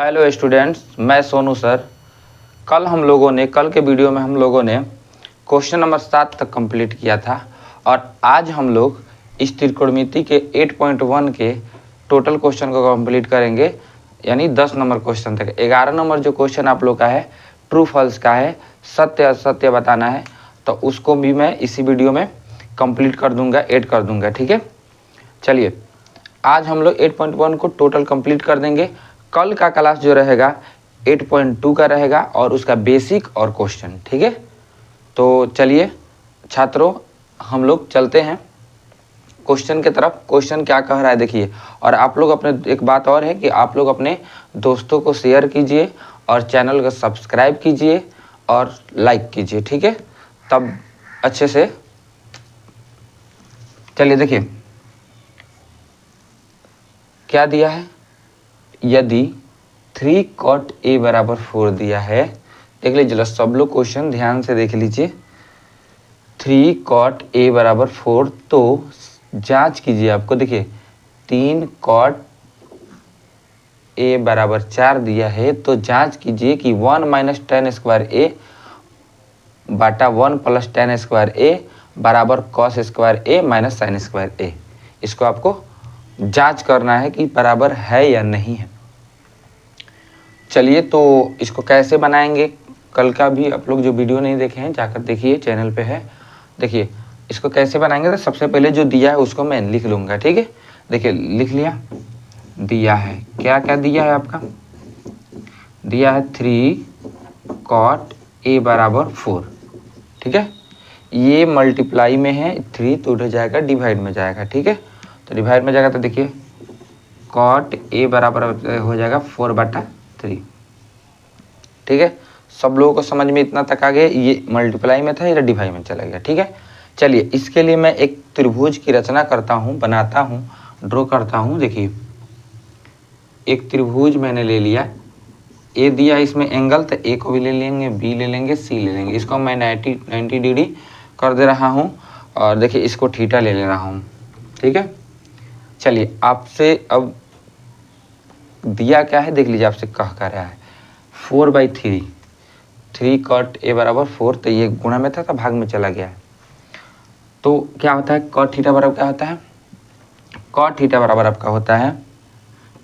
Hello students, मैं Sonu sir. कल के वीडियो में हम लोगों ने क्वेश्चन नंबर 7 तक कंप्लीट किया था और आज हम लोग इस त्रिकोणमिति के 8.1 के टोटल क्वेश्चन को कंप्लीट करेंगे, यानी 10 नंबर क्वेश्चन तक। 11 नंबर जो क्वेश्चन आप लोग का है ट्रू फॉल्स का है, सत्य असत्य बताना है, तो उसको भी मैं इसी वीडियो में कंप्लीट कर दूंगा, ऐड कर दूंगा। ठीक है, चलिए आज हम लोग 8.1 को टोटल कंप्लीट कर देंगे। कल का क्लास जो रहेगा 8.2 का रहेगा और उसका बेसिक और क्वेश्चन। ठीक है, तो चलिए छात्रों हम लोग चलते हैं क्वेश्चन की तरफ। क्वेश्चन क्या कह रहा है देखिए, और आप लोग अपने, एक बात और है कि आप लोग अपने दोस्तों को शेयर कीजिए और चैनल को सब्सक्राइब कीजिए और लाइक कीजिए। ठीक है, तब अच्छे से चलिए देखिए क्या दिया है। यदि 3 cot a बराबर 4 दिया है, देख लीजिए जरा सब लोग क्वेश्चन ध्यान से देख लीजिए। 3 cot a बराबर 4, तो जांच कीजिए। आपको देखिए 3 cot a बराबर 4 दिया है, तो जांच कीजिए कि 1 minus ten square a Bata 1 plus ten square a बराबर cos square a minus sine square a। इसको आपको जांच करना है कि बराबर है या नहीं है। चलिए तो इसको कैसे बनाएंगे, कल का भी आप लोग जो वीडियो नहीं देखे हैं जाकर देखिए, चैनल पे है। देखिए इसको कैसे बनाएंगे, तो सबसे पहले जो दिया है उसको मैं लिख लूँगा। ठीक है, देखिए लिख लिया। दिया है क्या क्या दिया है आपका, दिया है 3 cot a बराबर 4। ठीक है, ये मल्टीप्लाई में है 3, तो उधर जाएगा डिवाइड में जाएगा। ठीक है, तो डिवाइड में जाएगा तो देखिए cot a बराबर हो जाएगा 4/3। ठीक है, सब लोगों को समझ में इतना तक आ गया। ये मल्टीप्लाई में था, ये डिवाइड में चला गया। ठीक है, चलिए इसके लिए मैं एक त्रिभुज की रचना करता हूँ, बनाता हूँ, ड्रॉ करता हूँ। देखिए एक त्रिभुज मैंने ले लिया, ए दिया इसमें एंगल, तो ए को भी ले लेंगे, बी ले लेंगे, सी ले लेंगे। इसको मैं 90 डिग्री कर दे रहा हूँ और देखिए इसको थीटा ले रहा हूँ। ठीक है, चलिए आपसे अब दिया क्या है देख लीजिए, आपसे कह कर रहा है 4/3, 3 cot a बराबर 4, तो ये गुणा में था तो भाग में चला गया है। तो क्या होता है cot थीटा बराबर क्या होता है, cot थीटा बराबर आपका होता है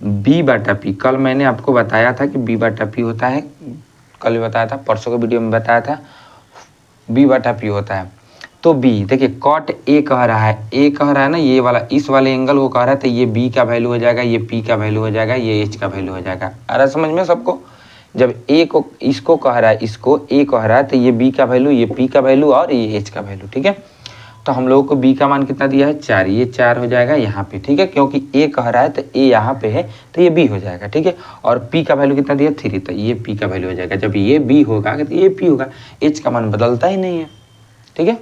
b/p। कल मैंने आपको बताया था कि b/p होता है, कल भी बताया था, परसों के वीडियो में बताया था b/p होता है। तो b देखिए cot a कह रहा है, a कह रहा है ना, ये वाला इस वाले एंगल को कह रहा है, तो ये b का वैल्यू हो जाएगा, ये p का वैल्यू हो जाएगा, ये h का वैल्यू हो जाएगा। आ रहा समझ में सबको, जब a को इसको कह रहा है, इसको a कह रहा है, तो ये b का वैल्यू, ये p का वैल्यू और ये h का वैल्यू। ठीक है, तो हम लोगों को b का मान कितना दिया है 4, ये 4 हो जाएगा यहाँ पे। ठीक है, क्योंकि a कह रहा है तो a यहाँ पे है, तो ये b हो जाएगा। ठीक है, और p का वैल्यू कितना दिया 3, तो ये p का वैल्यू हो जाएगा। जब ये b होगा तो ये p होगा, h का मान बदलता ही नहीं है। ठीक है,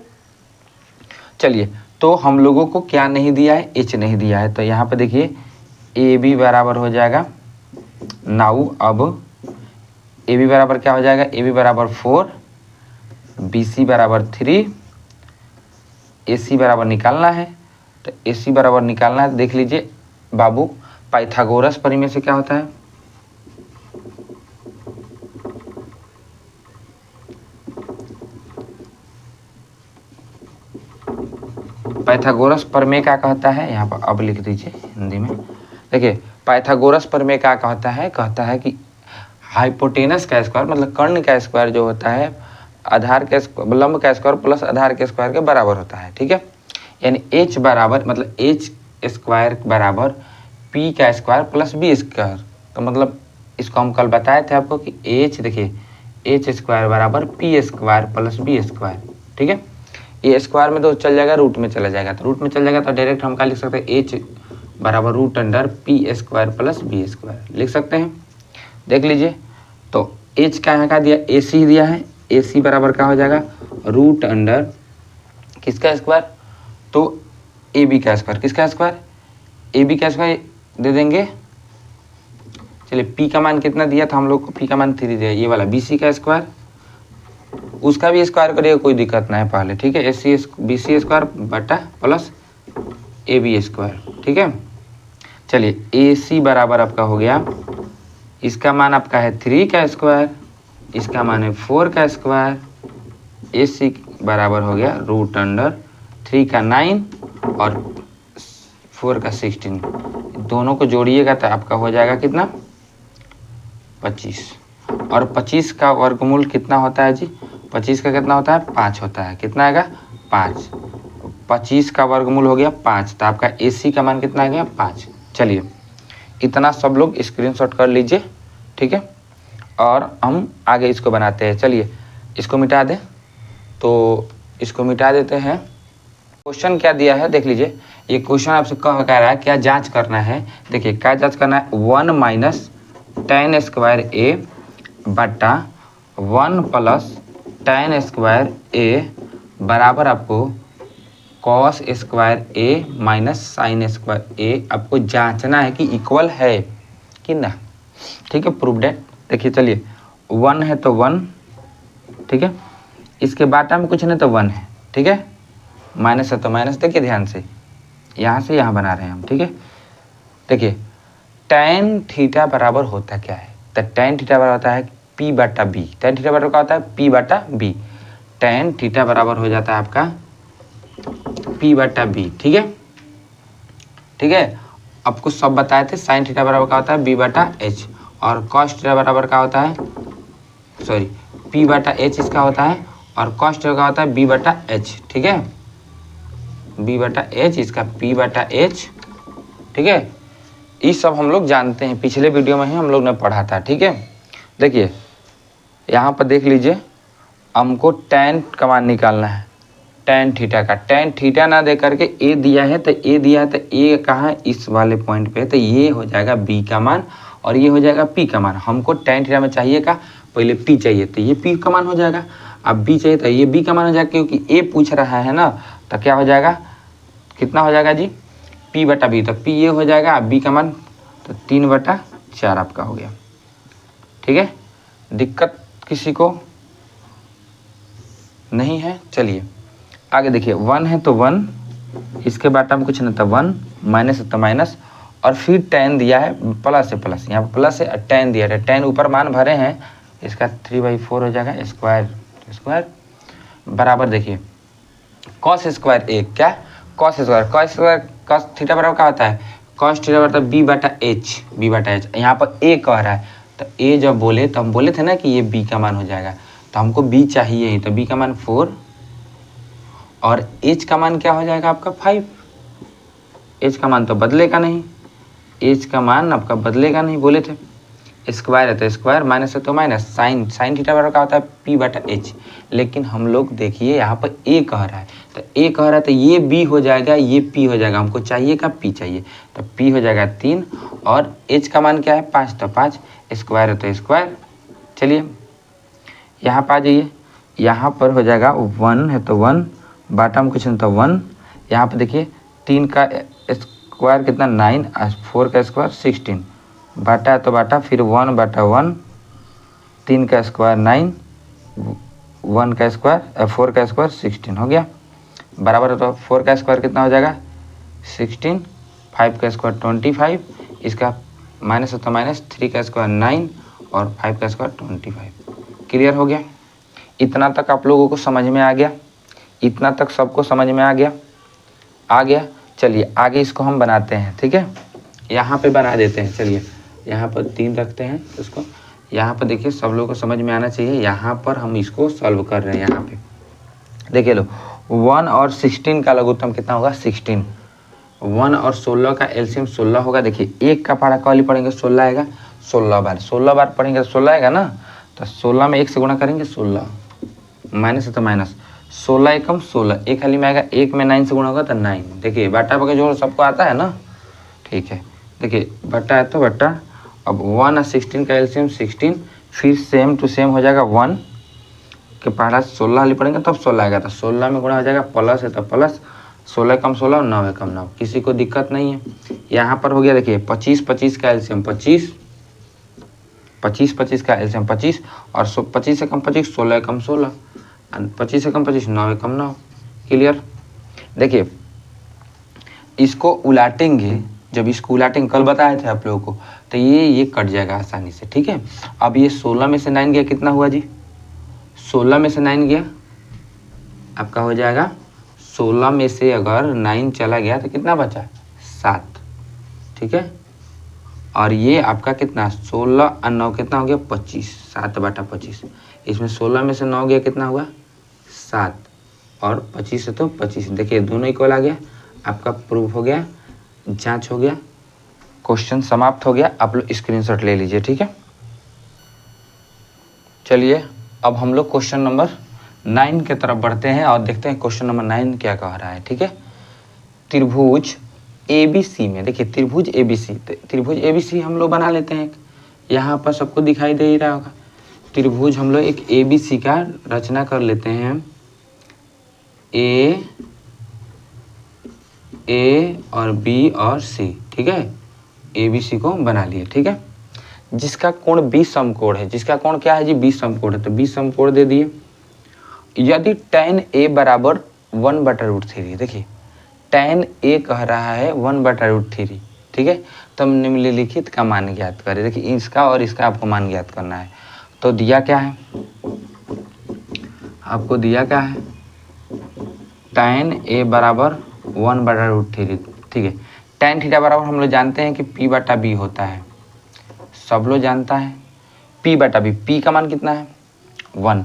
चलिए तो हम लोगों को क्या नहीं दिया है, h नहीं दिया है, तो यहाँ पे देखिए ए बी बराबर हो जाएगा। नाउ अब ए बी बराबर क्या हो जाएगा, ए बी बराबर 4, बी सी बराबर 3, ए सी बराबर निकालना है। तो ए सी बराबर निकालना है, देख लीजिए बाबू पाइथागोरस परिमेय से क्या होता है, पाइथागोरस प्रमेय क्या कहता है, यहाँ पर अब लिख दीजिए हिंदी में। देखिए पाइथागोरस प्रमेय क्या कहता है कि हाइपोटेनस का स्क्वायर मतलब कर्ण का स्क्वायर जो होता है आधार के लंब का स्क्वायर प्लस आधार के स्क्वायर के बराबर होता है। ठीक है, यानी h बराबर मतलब h स्क्वायर बराबर p का स्क्वायर प्लस b स्क्वायर। तो मतलब इसको हम कल बताए थे आपको कि h देखिए h स्क्वायर बराबर p square plus b square. ठीक है, ये स्क्वायर में तो चल जाएगा, रूट में चला जाएगा, तो रूट में चल जाएगा तो डायरेक्ट हम क्या लिख सकते हैं, h बराबर root under p square plus b square लिख सकते हैं। देख लीजिए तो h का यहाँ का दिया, ac दिया है, ac बराबर क्या हो जाएगा रूट अंडर किसका स्क्वायर, तो ab का स्क्वायर, किसका स्क्वायर ab का स्क्वायर दे देंगे। चलिए p का मान कितना दिया था हम लोग को, p का मान 3 दिया, ये वाला bc का स्क्वायर, उसका भी स्क्वायर करिएगा कोई दिक्कत ना है पहले। ठीक है, bc स्क्वायर बटा प्लस ab स्क्वायर। ठीक है, चलिए ac बराबर आपका हो गया, इसका मान आपका है 3 का स्क्वायर, इसका मान है 4 का स्क्वायर, AC बराबर हो गया √3 का 9 और 4 का 16। दोनों को जोड़िएगा तो आपका हो जाएगा कितना 25। और 25 का वर्गमूल कितना होता है जी? 25 का कितना होता है 5 होता है। कितना आएगा 5। 25 का वर्गमूल हो गया 5, तो आपका AC का मान कितना आ गया 5। चलिए इतना सब लोग स्क्रीनशॉट कर लीजिए, ठीक है। और हम आगे इसको बनाते हैं। चलिए इसको मिटा दें, तो इसको मिटा देते हैं। क्वेश्चन क्या दिया है देख लीजिए। ये क्वेश्चन आपसे कह रहा है क्या जांच करना है। देखिए क्या जांच करना है, 1 माइनस tan स्क्वायर A बटा 1 प्लस tan स्क्वायर A बराबर आपको cos square A minus sine square A आपको जांचना है कि इक्वल है कि ना, ठीक है। Prove that. देखिए चलिए 1 है तो 1, ठीक है। इसके बाटा में कुछ नहीं तो 1 है, ठीक है। माइनस है तो माइनस। देखिए ध्यान से यहाँ बना रहे हैं हम, ठीक है। देखिए tan थीटा बराबर होता क्या है, तो tan थीटा बराबर होता है P बटा B। tan थीटा बराबर क्या होता है P बटा B। tan थीटा बराबर हो जाता है आपका P बटा B, ठीक है, ठीक है। आपको सब बताए थे। साइन थीटा बराबर क्या होता है B बटा H, और cos थीटा बराबर क्या होता है, सॉरी P बटा H इसका होता है, और cos थीटा का होता है B बटा H, ठीक है। B बटा H इसका P बटा H, ठीक है। ये सब हम लोग जानते हैं, पिछले वीडियो में ही हम लोग ने पढ़ा था, ठीक है। देखिए यहाँ पर देख लीजिए, हमको tan का मान निकालना है, tan थीटा का। tan थीटा ना दे करके A दिया है, तो A दिया है तो A कहाँ है इस वाले पॉइंट पे, तो ये हो जाएगा B का मान और ये हो जाएगा P का मान। हमको tan थीटा में चाहिए का पहले P चाहिए, तो ये P का मान हो जाएगा। अब B चाहिए तो ये B का मान हो जाएगा, क्योंकि A पूछ रहा है ना, तो क्या हो जाएगा, कितना हो जाएगा जी P बटा B। तो P ये हो जाएगा, B का मान तो 3/4 आपका हो गया, ठीक है। दिक्कत किसी को नहीं है। चलिए आगे देखिए 1 है तो 1, इसके बाटा में कुछ नहीं था 1, माइनस है तो माइनस, और फिर tan दिया है प्लस है प्लस, यहाँ पर प्लस है और tan दिया है। tan ऊपर मान भरे हैं, इसका 3/4 हो जाएगा स्क्वायर बराबर। देखिए cos स्क्वायर A, क्या cos स्क्वायर cos थीटा बराबर क्या होता है, cos थीटा बराबर B बटा H। यहाँ पर A कह रहा है, तो A जब बोले तो हम बोले थे ना कि ये B का मान हो जाएगा, तो हमको B चाहिए ही, तो B का मान 4 और H का मान क्या हो जाएगा आपका 5। H का मान तो बदलेगा नहीं, H का मान आपका बदलेगा नहीं, बोले थे। स्क्वायर है तो स्क्वायर, माइनस है तो माइनस। साइन थीटा बराबर क्या होता है P बटा H। लेकिन हम लोग देखिए यहाँ पर A कह रहा है, तो A कह रहा है तो ये B हो जाएगा, ये P हो जाएगा। हमको चाहिए का P चाहिए, तो P हो जाएगा 3 और H का मान क्या है 5, तो 5। स्क्वायर है तो स्क्वायर। चलिए यहाँ पर आ जाइए, यहाँ पर हो जाएगा 1 है तो 1, बाटा में कुछ नहीं तो 1। यहाँ पर देखिए 3 का स्क्वायर कितना 9, 4 का स्क्वायर 16, बाटा है तो बाटा, फिर 1/1, 3 का स्क्वायर 9, 1 का स्क्वायर 4 का स्क्वायर 16 हो गया बराबर है। तो 4 का स्क्वायर कितना हो जाएगा 16, 5 का स्क्वायर 25, इसका माइनस है तो माइनस, 3 का स्क्वायर 9 और 5 का स्क्वायर 25। क्लियर हो गया? इतना तक आप लोगों को समझ में आ गया? इतना तक सबको समझ में आ गया? चलिए आगे इसको हम बनाते हैं, ठीक है। यहाँ पे बना देते हैं। चलिए यहाँ पर 3 रखते हैं उसको। यहाँ पर देखिए सब लोगों को समझ में आना चाहिए। यहाँ पर हम इसको सॉल्व कर रहे हैं। यहाँ पे देखिए लो, 1 और 16 का लघुत्तम कितना होगा 16। 1 और 16 का एलसीएम 16 होगा। देखिए एक का पढ़ा कॉली पढ़ेंगे 16 आएगा, 16 बार पढ़ेंगे तो 16 आएगा ना। तो 16 में 1 से गुणा करेंगे 16, माइनस है तो माइनस, 16 एकम 16, एक खाली में आएगा, 1 में 9 से गुणा होगा तो 9। देखिए बटा बके जोड़ सबको आता है ना, ठीक है। देखिए बटा है तो बटा। अब 1 और 16 का एलसीएम 16, फिर सेम टू सेम हो जाएगा 1 के पहला 16 हाली पढ़ेंगे तब 16 आएगा। तो 16 में गुणा हो जाएगा, प्लस है तो प्लस, 16 कम 16 और 9 कम 9, किसी को दिक्कत नहीं है। यहाँ पर हो गया देखिए 25 का एलसीएम 25 का एलसीएम 25 और 25 से कम 25, 16 कम 16, 25 से कम 25, 9 कम 9। क्लियर? देखिए इसको उलाटेंगे, जब स्कूल आते कल बताए थे आप लोगों को, तो ये कट जाएगा आसानी से, ठीक है। अब ये 16 में से 9 गया कितना हुआ जी, 16 में से 9 गया आपका हो जाएगा 16 में से अगर 9 चला गया तो कितना बचा 7, ठीक है। और ये आपका कितना 16 और 9 कितना हो गया 25, 7/25। इसमें 16 में से 9 गया कितना हुआ 7 और 25 है तो 25। देखिए दोनों इक्वल आ गया, आपका प्रूफ हो गया, जांच हो गया, क्वेश्चन समाप्त हो गया। आप लोग स्क्रीनशॉट ले लीजिए, ठीक है। चलिए अब हम लोग क्वेश्चन नंबर 9 की तरफ बढ़ते हैं और देखते हैं क्वेश्चन नंबर 9 क्या कह रहा है, ठीक है। त्रिभुज ABC में देखिए त्रिभुज ABC, त्रिभुज ABC हम लोग बना लेते हैं। यहाँ पर सबको दिखाई दे ही रहा होगा। त्रिभुज हम लोग एक ABC का रचना कर लेते हैं। A और B और C, ठीक है। ABC को बना लिए, ठीक है। जिसका कोण 20 समकोण है, जिसका कोण क्या है जी 20 समकोण है, तो 20 समकोण दे दिए। यदि tan A बराबर 1/√3, देखिए tan A कह रहा है 1/√3, ठीक है। तो हम निम्नलिखित का मान ज्ञात करें। देखिए इसका और इसका आपको मान ज्ञात करना है। तो दिया क्या है आपको, दिया क्या है tan A बराबर 1/√3, ठीक है। tan थीटा बराबर हम लोग जानते हैं कि P/B होता है, सब लोग जानता है। P/B, P का मान कितना है 1,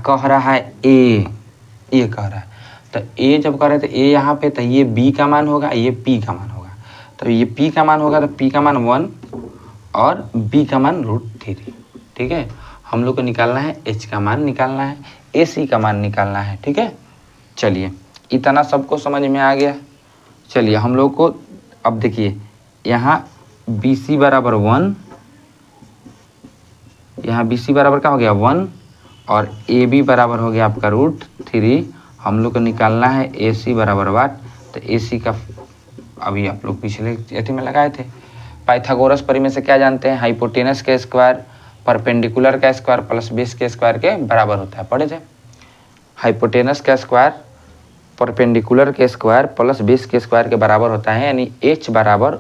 कह रहा है A कह रहा है, तो A जब कह रहे थे A यहाँ पे, तो ये B का मान होगा, ये P का मान होगा। तो ये P का मान होगा तो P का मान 1 और B का मान √3, ठीक है। हम लोग को निकालना है H का मान निकालना है, AC का मान निकालना है, ठीक है। चलिए इतना सबको समझ में आ गया। चलिए हम लोग को अब देखिए यहाँ BC बराबर 1, यहाँ BC बराबर क्या हो गया 1 और AB बराबर हो गया आपका √3। हम लोग को निकालना है AC बराबर वाट। तो AC का अभी आप लोग पिछले अथी में लगाए थे। पाइथागोरस परिमेय से क्या जानते हैं, हाइपोटेनस के स्क्वायर परपेंडिकुलर का स्क्वायर प्लस बेस के स्क्वायर के बराबर होता है, पढ़े थे। हाइपोटेनस का स्क्वायर परपेंडिकुलर के स्क्वायर प्लस बेस के स्क्वायर के बराबर होता है, यानी H बराबर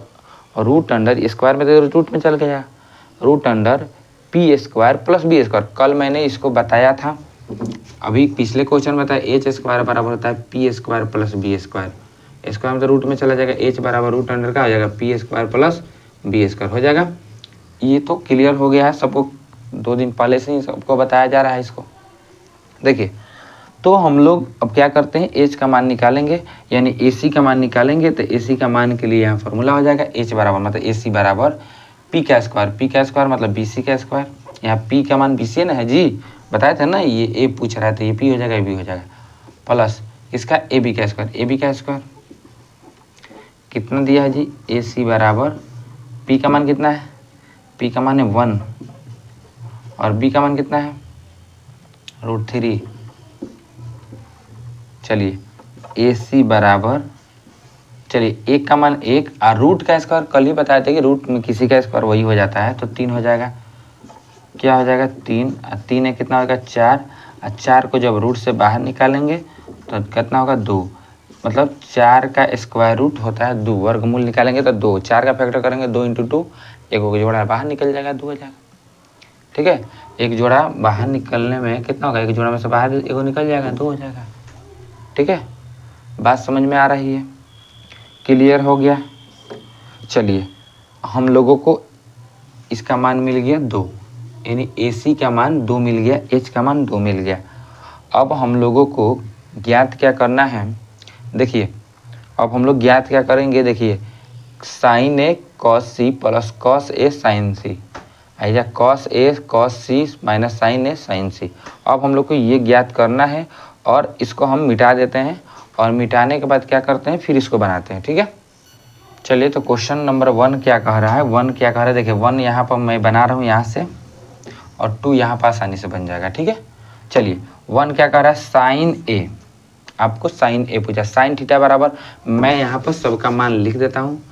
√, स्क्वायर में तो रूट में चल गया, √P² प्लस B²। कल मैंने इसको बताया था, अभी पिछले क्वेश्चन में बताया H² बराबर होता है P² प्लस B²। स्क्वायर में तो रूट में चला जाएगा, H बराबर √का हो जाएगा P² प्लस B² हो जाएगा। ये तो क्लियर हो गया है सबको, 2 दिन पहले से ही सबको बताया जा रहा है इसको। देखिए तो हम लोग अब क्या करते हैं, H का मान निकालेंगे, यानी AC का मान निकालेंगे। तो AC का मान के लिए यहाँ फॉर्मूला हो जाएगा H बराबर मतलब AC बराबर P का स्क्वायर मतलब BC का स्क्वायर। यहाँ P का मान BC ना है जी, बताए थे ना, ये A पूछ रहा है तो ये P हो जाएगा, ये B हो जाएगा, प्लस इसका AB का स्क्वायर कितना दिया है जी, AC बराबर P का मान कितना है, P का मान है 1 और B का मान कितना है √3। चलिए AC बराबर, चलिए 1 का मान 1 और रूट का स्क्वायर कल ही बताए थे कि रूट में किसी का स्क्वायर वही हो जाता है, तो 3 हो जाएगा। क्या हो जाएगा 3 और 3 है कितना होगा 4 और 4 को जब रूट से बाहर निकालेंगे तो कितना होगा 2, मतलब 4 का स्क्वायर रूट होता है 2, वर्गमूल निकालेंगे तो 2, 4 का फैक्टर करेंगे 2 × 2, एक को जोड़ा बाहर निकल जाएगा 2 हो जाएगा, ठीक है। एक जोड़ा बाहर निकलने में कितना होगा, एक जोड़ा में से बाहर एक निकल जाएगा 2 हो जाएगा, ठीक है। बात समझ में आ रही है, क्लियर हो गया। चलिए हम लोगों को इसका मान मिल गया 2, यानी AC का मान 2 मिल गया, H का मान 2 मिल गया। अब हम लोगों को ज्ञात क्या करना है, देखिए अब हम लोग ज्ञात क्या करेंगे, देखिए sin A cos C plus cos A sin C, या cos A cos C minus sin A sin C। अब हम लोग को ये ज्ञात करना है और इसको हम मिटा देते हैं और मिटाने के बाद क्या करते हैं, फिर इसको बनाते हैं, ठीक है। चलिए तो क्वेश्चन नंबर 1 क्या कह रहा है, 1 क्या कह रहा है, देखिए 1 यहाँ पर मैं बना रहा हूँ यहाँ से और 2 यहाँ पर आसानी से बन जाएगा, ठीक है। चलिए 1 क्या कह रहा है, sin A, आपको sin A पूछा। sin थीटा बराबर, मैं यहाँ पर सबका मान लिख देता हूँ।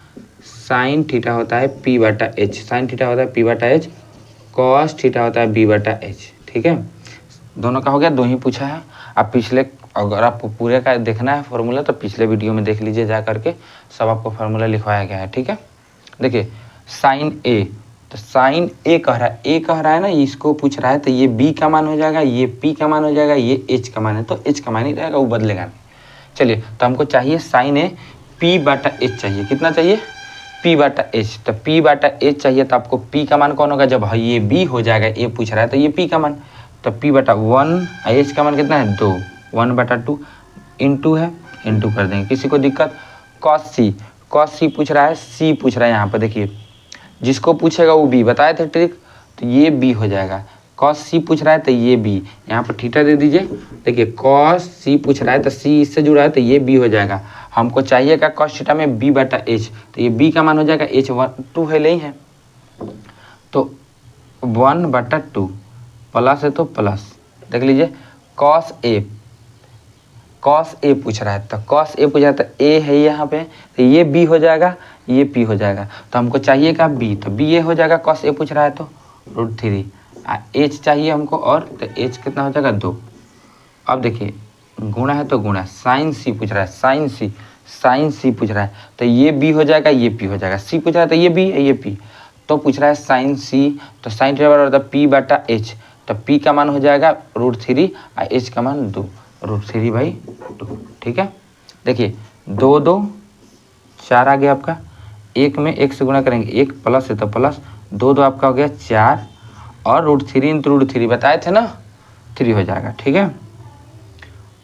sin थीटा होता है P/H, sin थीटा होता है P/H, cos थीटा होता है B/H, ठीक है। दोनों का हो गया, 2 ही पूछा है। अब पिछले, अगर आपको पूरे का देखना है फॉर्मूला तो पिछले वीडियो में देख लीजिए जा करके, सब आपको फार्मूला लिखवाया गया है, ठीक है। देखिए साइन ए, तो साइन ए कह रहा है ना, इसको पूछ रहा है, तो ये बी का मान हो जाएगा, ये पी का मान हो जाएगा, ये एच का मान है, तो एच का मान ही रहेगा, वो बदलेगा नहीं। चलिए, तो हमको चाहिए साइन ए पी बाटा एच चाहिए, कितना चाहिए, पी बाटा एच। तो पी बाटा एच चाहिए, तो आपको पी का मान कौन होगा, जब ये बी हो जाएगा, ए पूछ रहा है, तो ये पी का मान, तो पी बटा 1, एच का मान कितना है 2, 1/2 इंटू है, इंटू कर देंगे, किसी को दिक्कत। कॉस सी पूछ रहा है, सी पूछ रहा है, यहाँ पर देखिए जिसको पूछेगा वो बी, बताए थे ट्रिक, तो ये बी हो जाएगा। कॉस सी पूछ रहा है तो ये बी, यहाँ पर थीटा दे दीजिए। देखिए कॉस सी पूछ रहा है तो सी इससे जुड़ा है तो ये बी हो जाएगा। हमको चाहिएगा कॉस थीटा में बी बटा एच, तो ये बी का मान हो जाएगा एच 2 है नहीं है, तो 1/2 प्लस है तो प्लस, देख लीजिए कॉस ए पूछ रहा है, तो कॉस ए पूछ रहा है तो ए है यहाँ पे, तो ये बी हो जाएगा, ये पी हो जाएगा, तो हमको चाहिएगा बी, तो बी ए हो जाएगा, कॉस ए पूछ रहा है तो √3, एच चाहिए हमको, और तो एच कितना हो जाएगा 2। अब देखिए गुणा है तो गुणा, साइन सी पूछ रहा है, साइन सी पूछ रहा है, तो ये बी हो जाएगा, ये पी हो जाएगा, सी पूछ रहा है तो ये बी है, ये पी, तो पूछ रहा है साइन सी, तो साइन थीटा बराबर होता है पी बटा एच, तो पी का मान हो जाएगा √3 और एच का मान 2, √3/2, ठीक है। देखिए 2 2 4 आ गया आपका, एक में एक से गुणा करेंगे, एक प्लस है तो प्लस, 2 2 आपका हो गया 4, और √3 इंटू √3 बताए थे ना 3 हो जाएगा, ठीक है।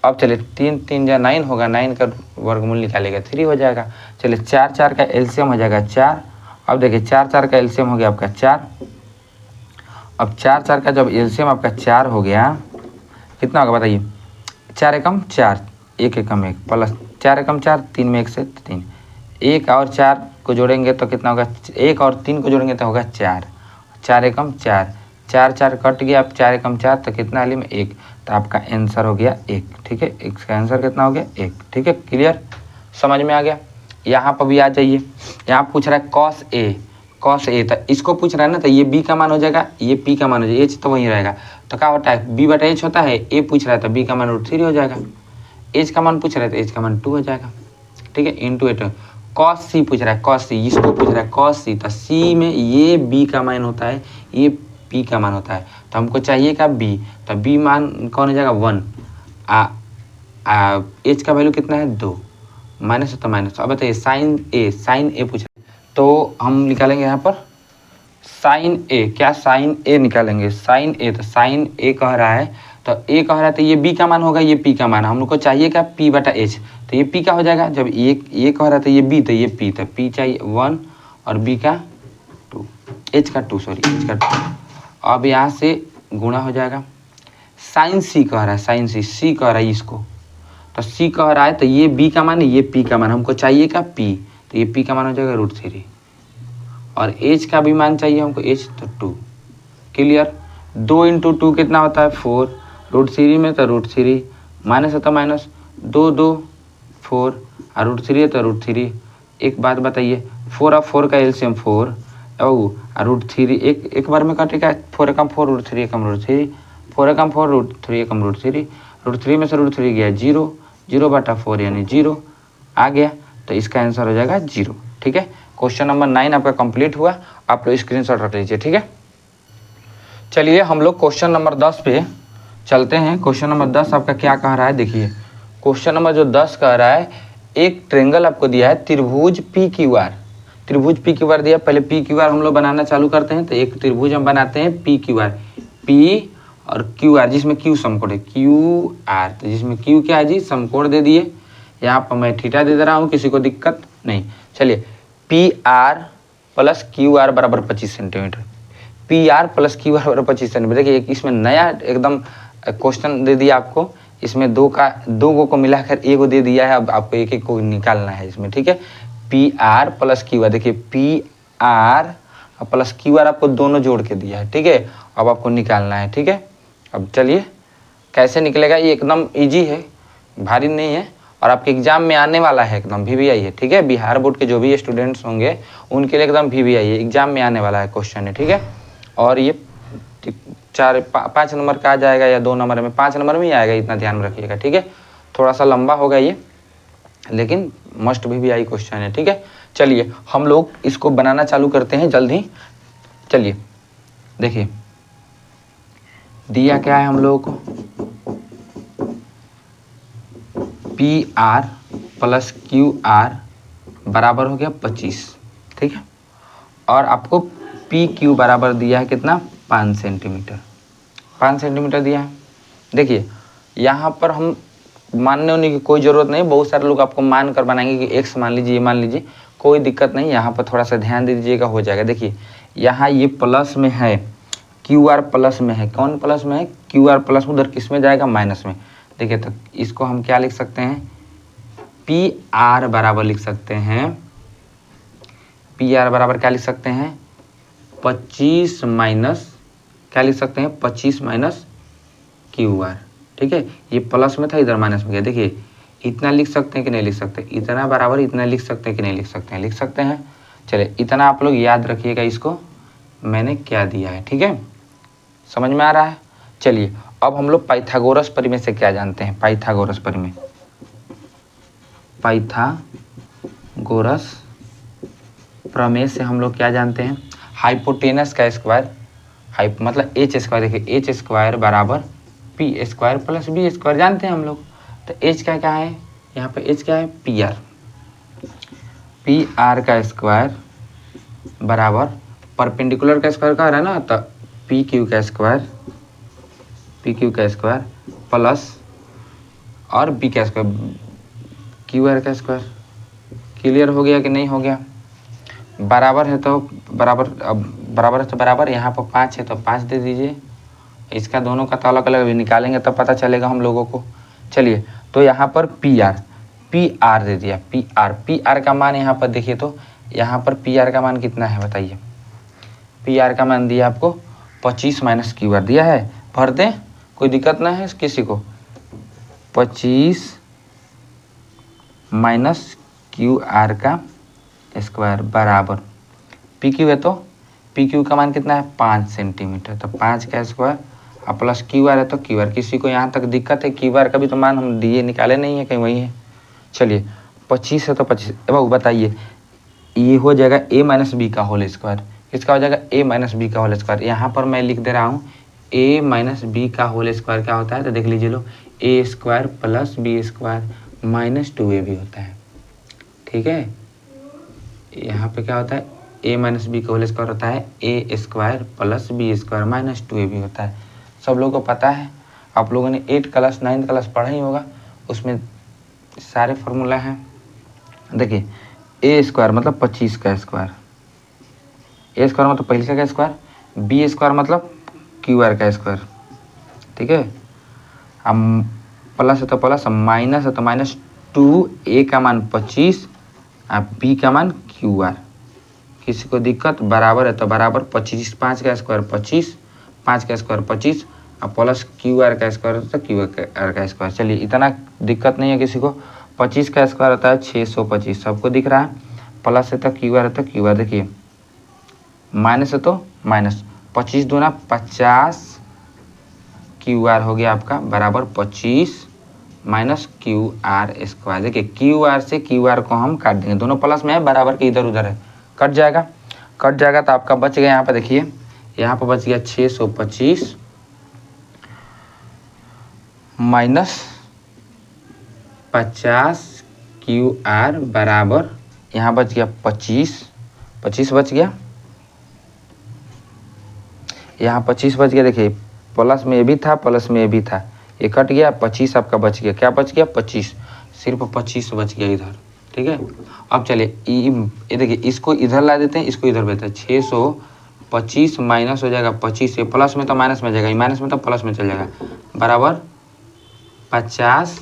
अब चलिए 3 3 या 9 होगा, 9 का वर्गमूल निकालेगा 3 हो जाएगा। चलिए 4 4 का एलसीएम हो जाएगा 4। अब देखिए 4 4 का एलसीएम हो गया आपका 4। अब 4 4 का जब एलसीएम आपका 4 हो गया, कितना होगा बताइए, 4 एकम 4, 1 एकम 1 प्लस 4 एकम 4, 3 में 1 से 3, 1 और 4 को जोड़ेंगे तो कितना होगा, 1 और 3 को जोड़ेंगे तो होगा 4, 4 एकम 4, 4 4 कट गया, अब 4 एकम 4 तो कितना आली में 1, तो आपका आंसर हो गया 1, ठीक है। इसका आंसर कितना हो गया 1, ठीक है। क्लियर, समझ में आ गया। यहाँ पर भी आ जाइए, यहाँ पूछ रहा है कॉस ए, तो इसको पूछ रहा है ना, तो ये बी का मान हो जाएगा, ये पी का मान हो जाएगा, एच तो वहीं रहेगा, तो क्या होता है बी बटा एच होता है, ए पूछ रहा है तो बी का मान √3 हो जाएगा, एच का मान पूछ रहा है तो एच का मान 2 हो जाएगा, ठीक है, इंटू 8। कॉस सी पूछ रहा है, कॉस सी इसको पूछ रहा है कॉस सी, तो सी में ये बी का मान होता है, ये पी का मान होता है, तो हमको चाहिएगा बी, तो बी मान कौन हो जाएगा 1, एच का वैल्यू कितना है 2, माइनस है तो माइनस। अब बताइए साइन ए पूछ रहा है, तो हम निकालेंगे यहाँ पर साइन ए, क्या साइन ए निकालेंगे, साइन ए, तो साइन ए कह रहा है, तो ए कह रहा है तो ये बी का मान होगा, ये पी का मान, हम लोग को चाहिए क्या पी बटा एच, तो ये पी का हो जाएगा, जब ये कह रहा था ये बी, तो ये पी, तो पी चाहिए 1 और बी का 2, एच का 2 अब यहाँ से गुणा हो जाएगा। साइन सी कह रहा है, साइन सी कह रहा है इसको, तो सी कह रहा है तो ये बी का मान है, ये पी का मान, हमको चाहिए क्या पी, तो ये पी का मान हो जाएगा √3, और एच का भी मान चाहिए हमको, एच तो 2। क्लियर, 2 इंटू 2 कितना होता है 4, √3 में तो √3, माइनस है तो माइनस, 2 2 4 और √3 है तो √3। एक बात बताइए, 4 और 4 का एलसीएम 4 और √3 एक बार में कटेगा, 4 एकम 4 √3 एकम √3, 4 एकम 4 √3 एकम √3 में से √3 गया 0, 0/4 यानी 0 आ गया, तो इसका आंसर हो जाएगा 0, ठीक है। क्वेश्चन नंबर 9 आपका कंप्लीट हुआ, आप लोग स्क्रीनशॉट रख लीजिए, ठीक है। चलिए हम लोग क्वेश्चन नंबर 10 पे चलते हैं। क्वेश्चन नंबर 10 आपका क्या कह रहा है, देखिए क्वेश्चन नंबर जो 10 कह रहा है, एक ट्रेंगल आपको दिया है त्रिभुज PQR, त्रिभुज PQR दिया। पहले PQR हम लोग बनाना चालू करते हैं, तो एक त्रिभुज हम बनाते हैं PQR, P और QR, जिसमें Q समकोण है, QR, तो जिसमें Q क्या है जी समकोण दे दिए, यहाँ पर मैं थीटा दे रहा हूँ, किसी को दिक्कत नहीं। चलिए PR प्लस QR बराबर 25 सेंटीमीटर, PR प्लस QR बराबर 25 सेंटीमीटर। देखिए इसमें नया एकदम क्वेश्चन दे दिया आपको, इसमें दो को मिलाकर एक दे दिया है, अब आपको एक को निकालना है इसमें, ठीक है। PR प्लस QR, देखिए PR प्लस QR आपको दोनों जोड़ के दिया है, ठीक है, अब आपको निकालना है, ठीक है। अब चलिए कैसे निकलेगा, ये एकदम इजी है, भारी नहीं है, और आपके एग्जाम में आने वाला है, एकदम VVI है, ठीक है। बिहार बोर्ड के जो भी स्टूडेंट्स होंगे उनके लिए एकदम VVI है, एग्जाम में आने वाला है क्वेश्चन है, ठीक है। और ये 5 नंबर का आ जाएगा या 2 नंबर में, 5 नंबर में ही आएगा, इतना ध्यान में रखिएगा, ठीक है। थोड़ा सा लंबा होगा ये, लेकिन मस्ट भी आई क्वेश्चन है, ठीक है। चलिए हम लोग इसको बनाना चालू करते हैं जल्द ही। चलिए देखिए दिया क्या है हम लोगों को, P R plus Q R बराबर हो गया 25, ठीक है। और आपको पी क्यू बराबर दिया है कितना, 5 सेंटीमीटर, 5 सेंटीमीटर दिया है। देखिए यहाँ पर हम मानने होने की कोई ज़रूरत नहीं, बहुत सारे लोग आपको मान कर बनाएंगे कि एक्स मान लीजिए, मान लीजिए, कोई दिक्कत नहीं। यहाँ पर थोड़ा सा ध्यान दे दीजिएगा, हो जाएगा। देखिए यहाँ ये प्लस में है, क्यू आर प्लस में है, कौन प्लस में है, क्यू आर प्लस में, उधर किस में जाएगा, माइनस में। देखिए तो इसको हम क्या लिख सकते हैं, पी आर बराबर लिख सकते हैं, पी आर बराबर क्या लिख सकते हैं, 25 माइनस क्या लिख सकते हैं, 25 माइनस क्यू आर, ठीक है। ये प्लस में था, इधर माइनस में गया। देखिए इतना लिख सकते हैं कि नहीं लिख सकते, इतना बराबर इतना लिख सकते हैं कि नहीं लिख सकते हैं, लिख सकते हैं। चलिए इतना आप लोग याद रखिएगा, इसको मैंने क्या दिया है, ठीक है, समझ में आ रहा है। चलिए अब हम लोग पाइथागोरस प्रमेय से क्या जानते हैं, पाइथागोरस प्रमेय, पाइथागोरस प्रमेय से हम लोग क्या जानते हैं, हाइपोटेनस का स्क्वायर, मतलब एच स्क्वायर, देखिए एच स्क्वायर बराबर P square plus B square, जानते हैं हम लोग। तो एच का क्या है, यहाँ पे एच क्या है, पी आर, पी आर का स्क्वायर बराबर परपेंडिकुलर का स्क्वायर का रहा है ना, तो पी क्यू का स्क्वायर, पी क्यू का स्क्वायर प्लस और बी का स्क्वायर, क्यू आर का स्क्वायर। क्लियर हो गया कि नहीं हो गया, बराबर है तो बराबर, अब बराबर है तो बराबर, यहाँ पर 5 है तो 5 दे दीजिए। इसका दोनों का तो अलग अलग भी निकालेंगे तब पता चलेगा हम लोगों को। चलिए तो यहाँ पर पी आर दे दिया, पी आर का मान यहाँ पर देखिए, तो यहाँ पर पी आर का मान कितना है बताइए, पी आर का मान दिया आपको 25 माइनस क्यू आर दिया है, भर दें, कोई दिक्कत ना है किसी को। 25 माइनस क्यू आर का स्क्वायर बराबर पी क्यू है, तो पी क्यू का मान कितना है, 5 सेंटीमीटर, तो 5 का स्क्वायर और प्लस क्यू आर है तो क्यू आर। किसी को यहाँ तक दिक्कत है, क्यू आर का भी तो मान हम दिए निकाले नहीं है, कहीं वही है। चलिए 25 है तो 25, अब बताइए ये हो जाएगा ए माइनस बी का होल स्क्वायर, किसका हो जाएगा, ए माइनस बी का होल स्क्वायर। यहाँ पर मैं लिख दे रहा हूँ ए माइनस बी का होल स्क्वायर क्या होता है, तो देख लीजिए लो, a square plus B square minus 2a भी होता है, ठीक है। यहाँ पे क्या होता है, ए माइनस बी का होल स्क्वायर होता है a square plus B square minus 2a भी होता है। सब लोगों को पता है, आप लोगों ने 8 क्लास 9 क्लास पढ़ा ही होगा, उसमें सारे फार्मूला हैं। देखिए ए स्क्वायर मतलब 25 का स्क्वायर, ए स्क्वायर मतलब पहले का स्क्वायर, बी स्क्वायर मतलब क्यू आर का स्क्वायर, ठीक है। अब प्लस है तो प्लस, माइनस है तो माइनस 2a का मान 25 और बी का मान क्यू आर। किसी को दिक्कत, बराबर है तो बराबर 25, 5 का स्क्वायर 25, 5 का स्क्वायर 25 और प्लस क्यू आर का स्क्वायर तो क्यू आर का स्क्वायर। चलिए इतना दिक्कत नहीं है किसी को। 25 का स्क्वायर होता है 625, सबको दिख रहा है। प्लस है तो क्यू आर है तो क्यू आर, देखिए माइनस है तो माइनस, 25 दूना 50 क्यू आर हो गया आपका बराबर 25 माइनस क्यू आर स्क्वायर। देखिए क्यू आर से क्यू आर को हम काट देंगे, दोनों प्लस में है, बराबर के इधर उधर है, कट जाएगा, कट जाएगा तो आपका बच गया, यहाँ पर देखिए, यहाँ पर बच गया 625 माइनस 50 क्यू आर बराबर, यहाँ बच गया 25 बच गया, यहाँ 25 बच गया। देखिए प्लस में ये भी था, प्लस में ये भी था, ये कट गया, 25 आपका बच गया। क्या बच गया, 25, सिर्फ 25 बच गया इधर, ठीक है। अब चलिए ये देखिए, इसको इधर ला देते हैं, इसको इधर बेहतर, 625 माइनस हो जाएगा 25, ये प्लस में तो माइनस में जाएगा, माइनस में तो प्लस में चल जाएगा, बराबर 50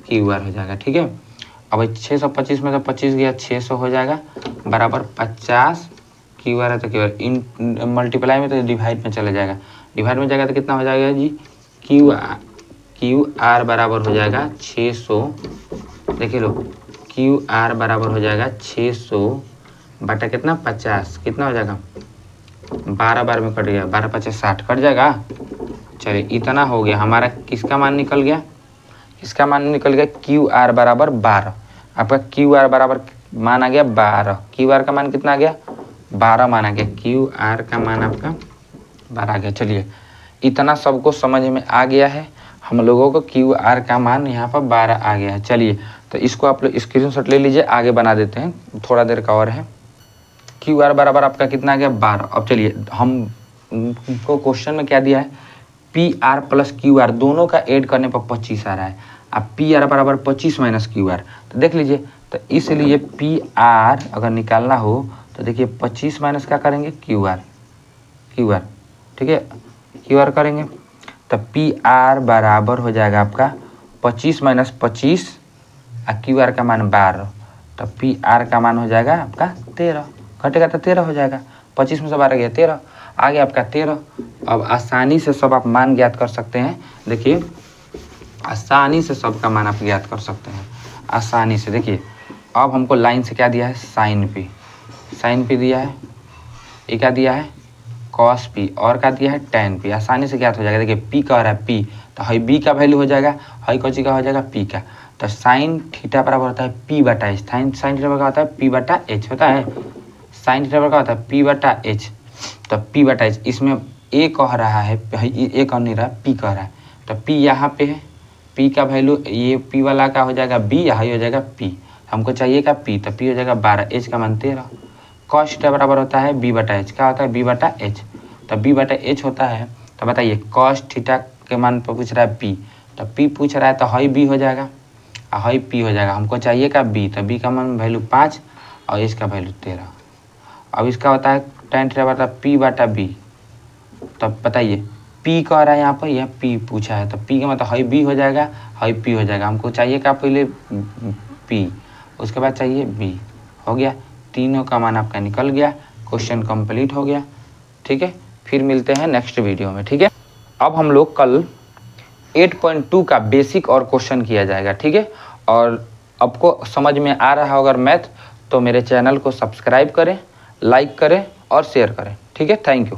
क्यू आर हो जाएगा, ठीक है। अब 625 में तो 25 गया, 600 हो जाएगा बराबर 50 क्यू आर है तो क्यू आर, इन मल्टीप्लाई में तो डिवाइड में चला जाएगा, डिवाइड में जाएगा तो कितना हो जाएगा जी, क्यू आर बराबर हो जाएगा 600, देखिए लो, क्यू आर बराबर हो जाएगा 600 बटा कितना 50, कितना हो जाएगा 12 बार में कट गया, 12 × 50 = 60 कट जाएगा। चलिए इतना हो गया हमारा, किसका मान निकल गया, इसका मान निकल गया क्यू आर बराबर 12। आपका क्यू आर बराबर मान आ गया 12। क्यू आर का मान कितना आ गया 12 मान आ गया। क्यू आर का मान आपका 12 आ गया। चलिए इतना सबको समझ में आ गया है, हम लोगों को क्यू आर का मान यहाँ पर 12 आ गया है। चलिए तो इसको आप लोग स्क्रीनशॉट ले लीजिए, आगे बना देते हैं, थोड़ा देर का और है। क्यू आर बराबर आपका कितना आ गया 12। अब चलिए हम को क्वेश्चन में क्या दिया है, P R plus Q R दोनों का ऐड करने पर 25 आ रहा है। अब पी आर बराबर 25 माइनस क्यू आर, तो देख लीजिए, तो इसलिए पी आर अगर निकालना हो तो देखिए 25 माइनस क्या करेंगे क्यू आर, ठीक है, क्यू आर करेंगे तो पी आर बराबर हो जाएगा आपका 25 माइनस 25 और क्यू आर का मान 12, तो पी आर का मान हो जाएगा आपका 13, घटेगा तो 13 हो जाएगा। 25 में से 12 गया 13, आ गया आपका 13। अब आसानी से सब आप मान ज्ञात कर सकते हैं। देखिए आसानी से सबका मान आप ज्ञात कर सकते हैं आसानी से। देखिए अब हमको लाइन से क्या दिया है, साइन पी दिया है, ये क्या दिया है कॉस पी, और क्या दिया है टैन पी। आसानी से ज्ञात हो जाएगा। देखिए पी कह रहा है पी, तो हाई बी का वैल्यू हो जाएगा, हाई कोची का हो जाएगा पी का। तो साइन थीटा बराबर होता है पी बटा एच। साइन थीटा बराबर होता है पी बटा एच होता है। साइन थीटा बराबर होता है पी बटा एच, तो पी बटा एच, इसमें ए कह रहा है, ए कह नहीं रहा, पी कह रहा है, तो पी यहाँ पे है, पी का वैल्यू ये पी वाला का हो जाएगा बी, हाई हो जाएगा पी, हमको चाहिए का पी, तो पी हो जाएगा 12, एच का मान 13। कॉस थीटा बराबर होता है बी बटा एच, क्या होता है बी बटा एच, तो बी बटा एच होता है। तो बताइए कॉस थीटा के मान पर पूछ रहा है पी, तो पी पूछ रहा है तो हाई बी हो जाएगा और हाई पी हो जाएगा। हमको चाहिए का बी, तो बी का मान वैल्यू 5 और एच का वैल्यू 13। अब इसका होता है tan थीटा बटा पी बटा बी, तब बताइए पी कह रहा है यहाँ पर, यह पी पूछा है, तो पी का मतलब हाई बी हो जाएगा, हाई पी हो जाएगा। हमको चाहिए का पहले पी, उसके बाद चाहिए बी, हो गया, तीनों का मान आपका निकल गया, क्वेश्चन कंप्लीट हो गया। ठीक है, फिर मिलते हैं नेक्स्ट वीडियो में। ठीक है, अब हम लोग कल 8.2 का बेसिक और क्वेश्चन किया जाएगा। ठीक है, और आपको समझ में आ रहा होगा मैथ, तो मेरे चैनल को सब्सक्राइब करें, लाइक करें और शेयर करें। ठीक है, थैंक यू।